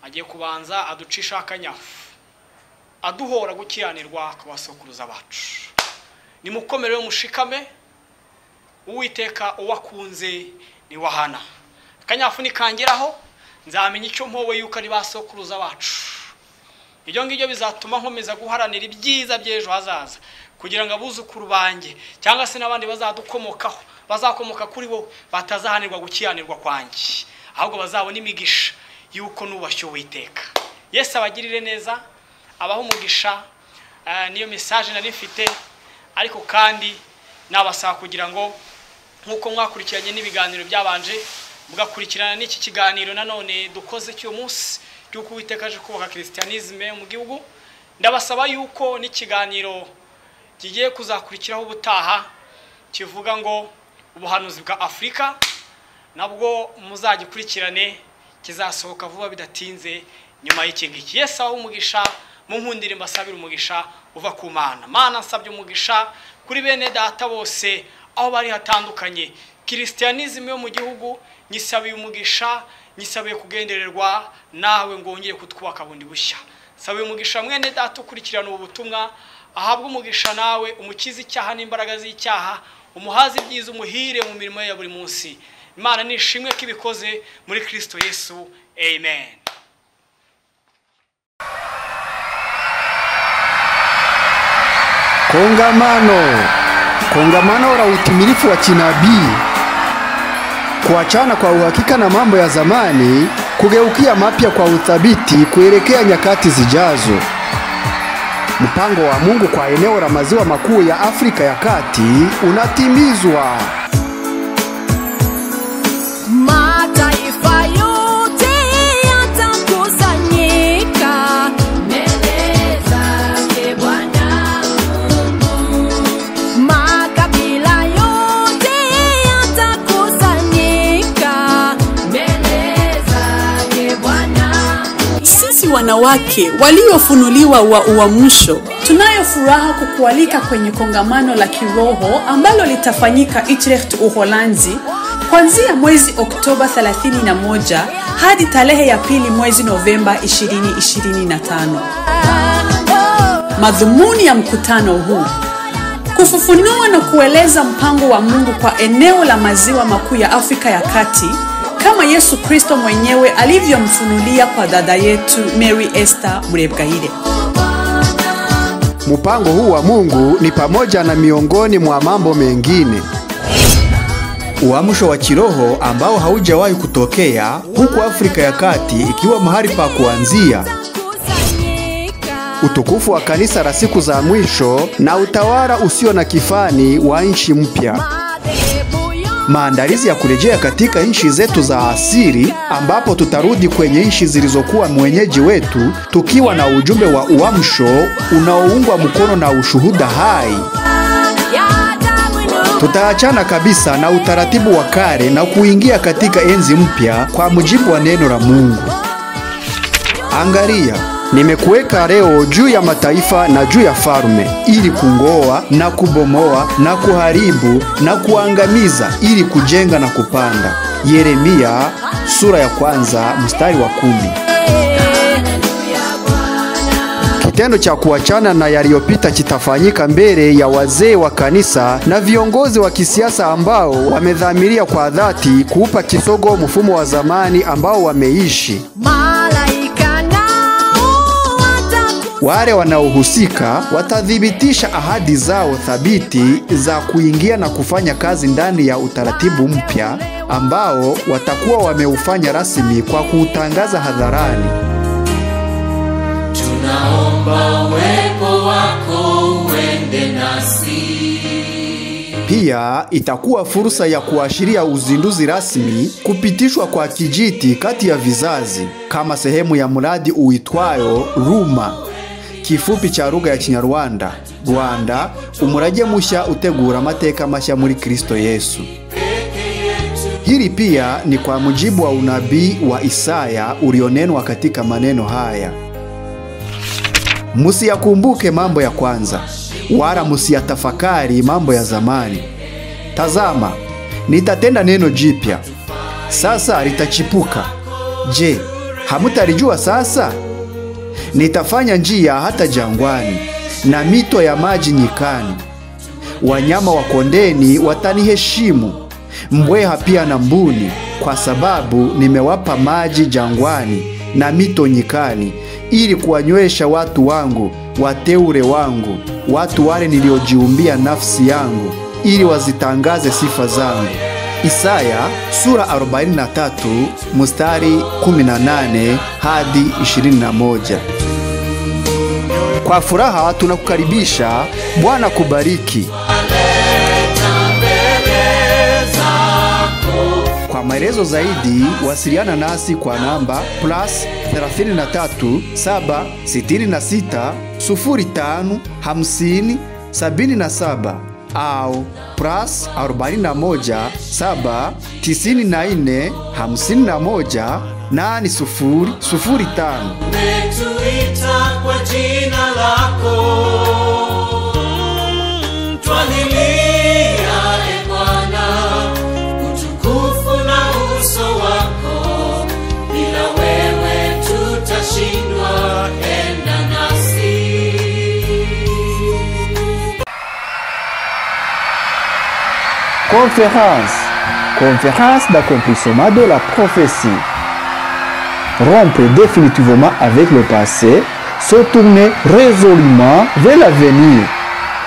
agiye kubanza aducisha akanyafu, aduhora gukiranirwa kwabasokuruza bacu. Nimukomere yo mushikame, Uwiteka uwakunze ni wahana. Akanyafu nikangeraho nzamenya icyo mpowe yuko ari basokuruza bacu. Ibyo ngibyo bizatuma nkomeza guharanira ibyiza by'ejo hazaza, kugira ngo abuzukuru banjye cyangwa se n'abandi bazadukomokaho bazakomoka kuri bo batazahanirwa gukiranirwa kwanjye, ahubwo bazabona imigisha yuko nubashye Uwiteka. Yesu abagirire neza, abaho umugisha. Niyo message nari mfite. Ariko kandi nabasaba kugira ngo nkuko mwakurikiranye n'ibiganiro byabanje mugakurikirana n'iki kiganiro nanone dukoze cyo munsi cyuko Uwiteka aje kubaka Christianism mu gihugu, ndabasaba yuko n'ikiganiro kigiye kuzakurikiraho ubutaha kivuga ngo ubuhanuzi bwa Afrika nabwo muzagikurikirane, kizasohoka vuba bidatinze nyuma y'iki ngiki. Yesu aho umugisha, munkundire mbasabira umugisha uva ku Mana. Mana nsabye umugisha kuri bene data bose aho bari hatandukanye. Christianism yo mu gihugu nyisabiye umugisha, nyisabiye kugendererwa nawe ngongeye kutwubaka bundi bushya. Sabiye umugisha mwene data ukurikirana ubu butumwa, ahabwa umugisha nawe umukiza icyaha n'imbaraga z'icyaha, umuhazi ibyiza umuhire mu mirimo ya buri munsi. Imana nishimwe kibikoze muri Kristo Yesu. Amen. Kongamano la utimilifu wa kinabii, kuachana kwa uhakika na mambo ya zamani, kugeukia mapya kwa uthabiti kuelekea nyakati zijazo. Mpango wa Mungu kwa eneo la maziwa makuu ya Afrika ya Kati unatimizwa. Mataifa yote yatakusanyika mbele zake Bwana Mungu. Makabila yote yatakusanyika mbele zake Bwana. Sisi wanawake waliofunuliwa wa uamsho tunayo furaha kukualika kwenye kongamano la kiroho ambalo litafanyika Utrecht, Uholanzi, kuanzia mwezi Oktoba 31 hadi tarehe ya 2 mwezi Novemba 2025. Madhumuni ya mkutano huu: kufufunua na kueleza mpango wa Mungu kwa eneo la maziwa makuu ya Afrika ya Kati, kama Yesu Kristo mwenyewe alivyomfunulia kwa dada yetu Mary Esther Murebwayire. Mpango huu wa Mungu ni pamoja na miongoni mwa mambo mengine: uamsho wa kiroho ambao haujawahi kutokea huku Afrika ya Kati ikiwa mahali pa kuanzia, utukufu wa kanisa la siku za mwisho na utawala usio na kifani wa nchi mpya, maandalizi ya kurejea katika nchi zetu za asili ambapo tutarudi kwenye nchi zilizokuwa mwenyeji wetu tukiwa na ujumbe wa uamsho unaoungwa mkono na ushuhuda hai. Tutaachana kabisa na utaratibu wa kale na kuingia katika enzi mpya kwa mujibu wa neno la Mungu. Angalia, nimekuweka leo juu ya mataifa na juu ya falme, ili kungoa na kubomoa na kuharibu na kuangamiza, ili kujenga na kupanda. Yeremia sura ya 1 mstari wa 10. Kitendo cha kuachana na yaliyopita kitafanyika mbele ya wazee wa kanisa na viongozi wa kisiasa ambao wamedhamiria kwa dhati kuupa kisogo mfumo wa zamani ambao wameishi. Wale wanaohusika watathibitisha ahadi zao thabiti za kuingia na kufanya kazi ndani ya utaratibu mpya ambao watakuwa wameufanya rasmi kwa kuutangaza hadharani. Tunaomba uwepo wako uende nasi. Pia itakuwa fursa ya kuashiria uzinduzi rasmi kupitishwa kwa kijiti kati ya vizazi kama sehemu ya mradi uitwayo Ruma, kifupi cha lugha ya Kinyarwanda, Rwanda, umurage mushya utegura amateka mashya muri Kristo Yesu. Hili pia ni kwa mujibu wa unabii wa Isaya ulionenwa katika maneno haya: musiyakumbuke mambo ya kwanza, wala musiyatafakari mambo ya zamani. Tazama, nitatenda neno jipya, sasa litachipuka. Je, hamutalijua sasa? Nitafanya njia hata jangwani na mito ya maji nyikani. Wanyama wa kondeni wataniheshimu, mbweha pia na mbuni, kwa sababu nimewapa maji jangwani na mito nyikani, ili kuwanywesha watu wangu, wateule wangu, watu wale niliojiumbia nafsi yangu, ili wazitangaze sifa zangu. Isaya sura 43 mstari 18 hadi 21. Kwa furaha tunakukaribisha. Bwana kubariki. Kwa maelezo zaidi wasiliana nasi kwa namba +33 766 05 50 77 au +41 7 94 51 8005. Umetuita kwa jina lako, twalilia e Bwana, utukufu na uso wako. Bila wewe tutashindwa, enda nasi. Conférence d'accomplissement de la prophétie. Rompre définitivement avec le passé, se tourner résolument vers l'avenir.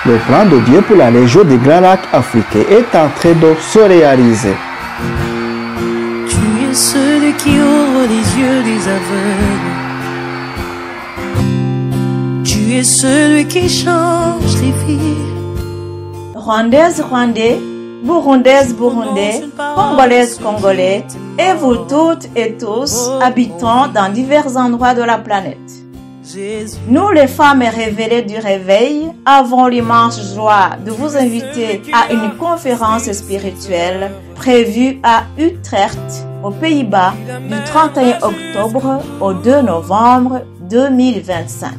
Le plan de Dieu pour la région des Grands Lacs africains est en train de se réaliser. Tu es celui qui ouvre les yeux des aveugles. Tu es celui qui change les vies. Rwandaises, Rwandais, Burundaises, Burundais, Congolaises, Congolais, et vous toutes et tous, habitants dans divers endroits de la planète. Nous, les femmes révélées du réveil, avons l'immense joie de vous inviter à une conférence spirituelle prévue à Utrecht, aux Pays-Bas, du 31 octobre au 2 novembre 2025.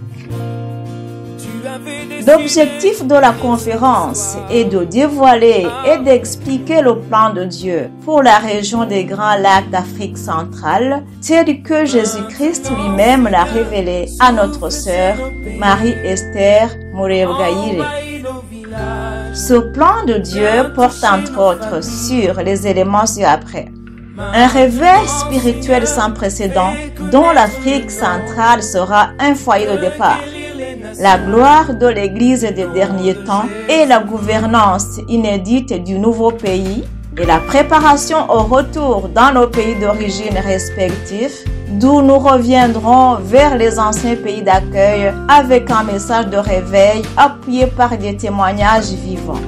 L'objectif de la conférence est de dévoiler et d'expliquer le plan de Dieu pour la région des Grands Lacs d'Afrique centrale, tel que Jésus-Christ lui-même l'a révélé à notre sœur Marie-Esther Murebwayire. Ce plan de Dieu porte entre autres sur les éléments ci-après. Un réveil spirituel sans précédent dont l'Afrique centrale sera un foyer de départ. La gloire de l'Église des derniers temps et la gouvernance inédite du nouveau pays et la préparation au retour dans nos pays d'origine respectifs, d'où nous reviendrons vers les anciens pays d'accueil avec un message de réveil appuyé par des témoignages vivants.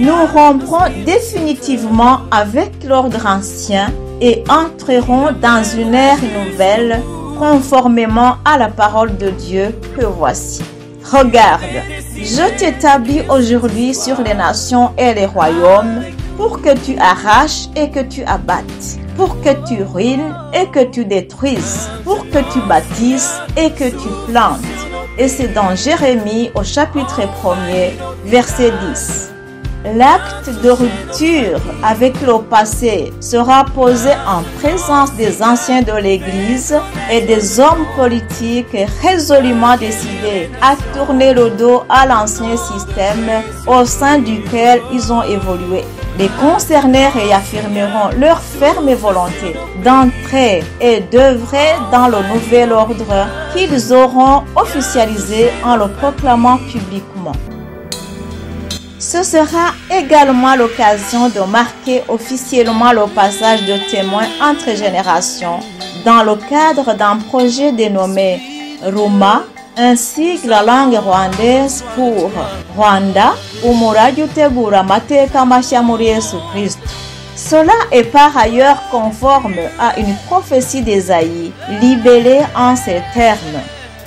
Nous romprons définitivement avec l'ordre ancien et entrerons dans une ère nouvelle conformément à la parole de Dieu que voici. Regarde, je t'établis aujourd'hui sur les nations et les royaumes pour que tu arraches et que tu abattes, pour que tu ruines et que tu détruises, pour que tu bâtisses et que tu plantes. Et c'est dans Jérémie au chapitre 1er, verset 10. L'acte de rupture avec le passé sera posé en présence des anciens de l'Église et des hommes politiques résolument décidés à tourner le dos à l'ancien système au sein duquel ils ont évolué. Les concernés réaffirmeront leur ferme volonté d'entrer et d'œuvrer dans le nouvel ordre qu'ils auront officialisé en le proclamant publiquement. Ce sera également l'occasion de marquer officiellement le passage de témoins entre générations dans le cadre d'un projet dénommé Ruma, ainsi que la langue rwandaise pour Rwanda, umurage utegura amateka mashya muri Yesu Kristo. Cela est par ailleurs conforme à une prophétie d'Ésaïe libellée en ces termes.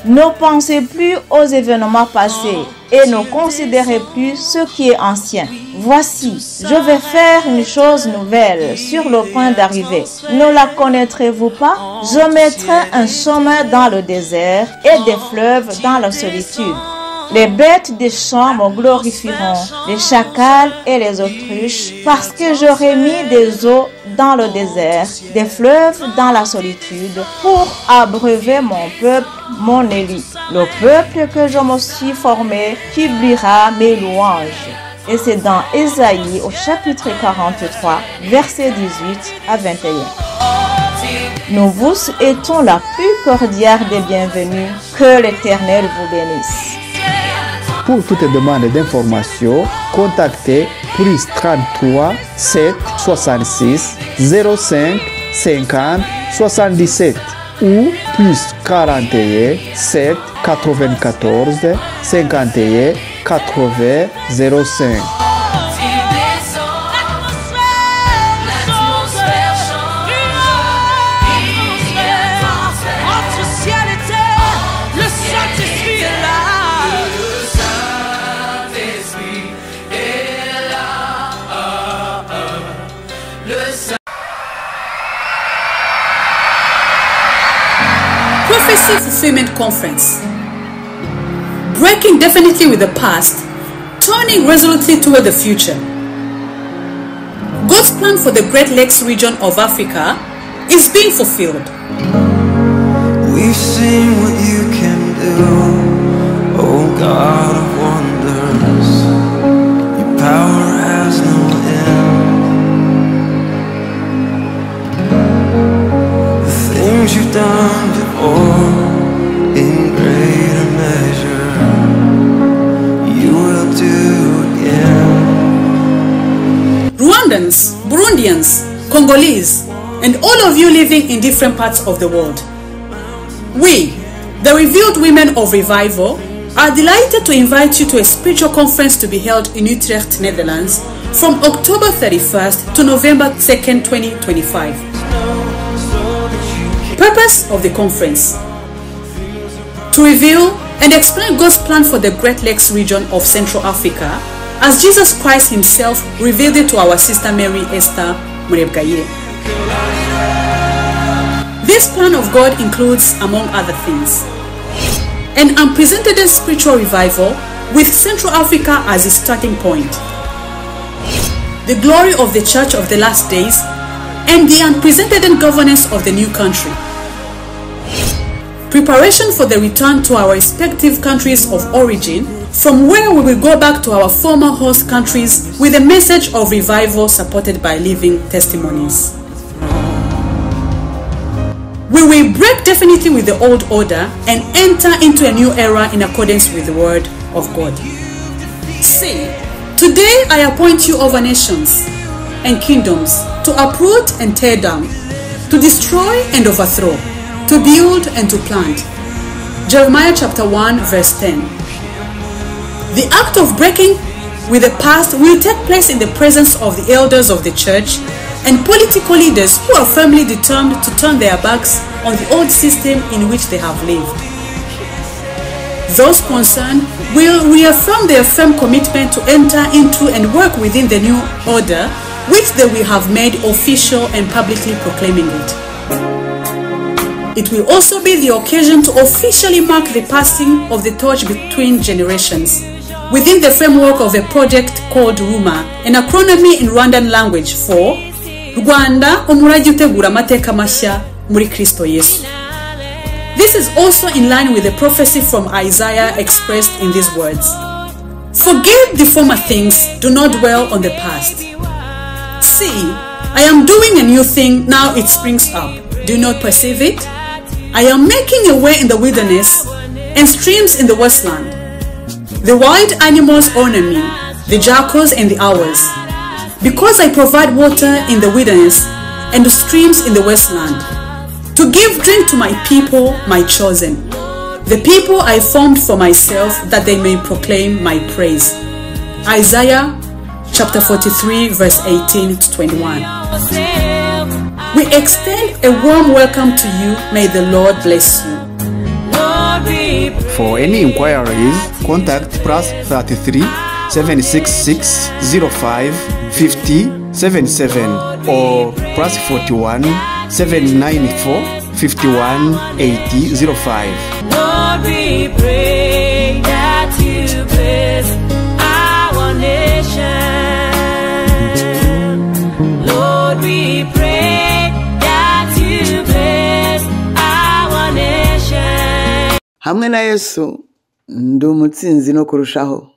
Ne pensez plus aux événements passés et ne considérez plus ce qui est ancien. Voici, je vais faire une chose nouvelle sur le point d'arriver. Ne la connaîtrez-vous pas? Je mettrai un chemin dans le désert et des fleuves dans la solitude. Les bêtes des champs me glorifieront, les chacals et les autruches, parce que j'aurai mis des eaux dans le désert, des fleuves dans la solitude, pour abreuver mon peuple, mon élu. Le peuple que je me suis formé publiera mes louanges. Et c'est dans Ésaïe au chapitre 43, versets 18 à 21. Nous vous souhaitons la plus cordiale des bienvenues. Que l'Éternel vous bénisse. Pour toute demande d'information, contactez plus 33 7 66 05 50 77 ou plus 41 7 94 51 80 05. Prophecy Fulfillment Conference. Breaking definitely with the past, turning resolutely toward the future. God's plan for the Great Lakes region of Africa is being fulfilled. We've seen what you can do, oh God of wonders. Your power has no end. The things you've done before, in greater measure, you will do again. Rwandans, Burundians, Congolese, and all of you living in different parts of the world. We, the Revealed Women of Revival, are delighted to invite you to a spiritual conference to be held in Utrecht, Netherlands from October 31st to November 2nd, 2025. Purpose of the conference: to reveal and explain God's plan for the Great Lakes region of Central Africa as Jesus Christ himself revealed it to our sister Mary Esther Murebgaye. This plan of God includes, among other things, an unprecedented spiritual revival with Central Africa as its starting point, the glory of the Church of the Last Days, and the unprecedented governance of the new country, preparation for the return to our respective countries of origin, from where we will go back to our former host countries with a message of revival supported by living testimonies. We will break definitely with the old order and enter into a new era in accordance with the word of God. See, today I appoint you over nations and kingdoms to uproot and tear down, to destroy and overthrow, to build and to plant. Jeremiah chapter 1 verse 10. The act of breaking with the past will take place in the presence of the elders of the church and political leaders who are firmly determined to turn their backs on the old system in which they have lived. Those concerned will reaffirm their firm commitment to enter into and work within the new order, which they will have made official and publicly proclaiming it. It will also be the occasion to officially mark the passing of the torch between generations, within the framework of a project called RUMA, an acronym in Rwandan language for Rwanda Umurage utegura amateka mashya muri Kristo Yesu. This is also in line with the prophecy from Isaiah expressed in these words: Forget the former things, do not dwell on the past. See, I am doing a new thing, now it springs up. Do you not perceive it? I am making a way in the wilderness and streams in the wasteland. The wild animals honor me, the jackals and the owls, because I provide water in the wilderness and the streams in the wasteland, to give drink to my people, my chosen, the people I formed for myself, that they may proclaim my praise. Isaiah chapter 43 verse 18 to 21. We extend a warm welcome to you. May the Lord bless you. For any inquiries, contact +33 766 05 50 77 or +41 794 51 80 05. Lord, we pray that you bless our nation. Lord, we pray that you bless our nation. Hamwe na Yesu ndi umutsinzi no kurushaho.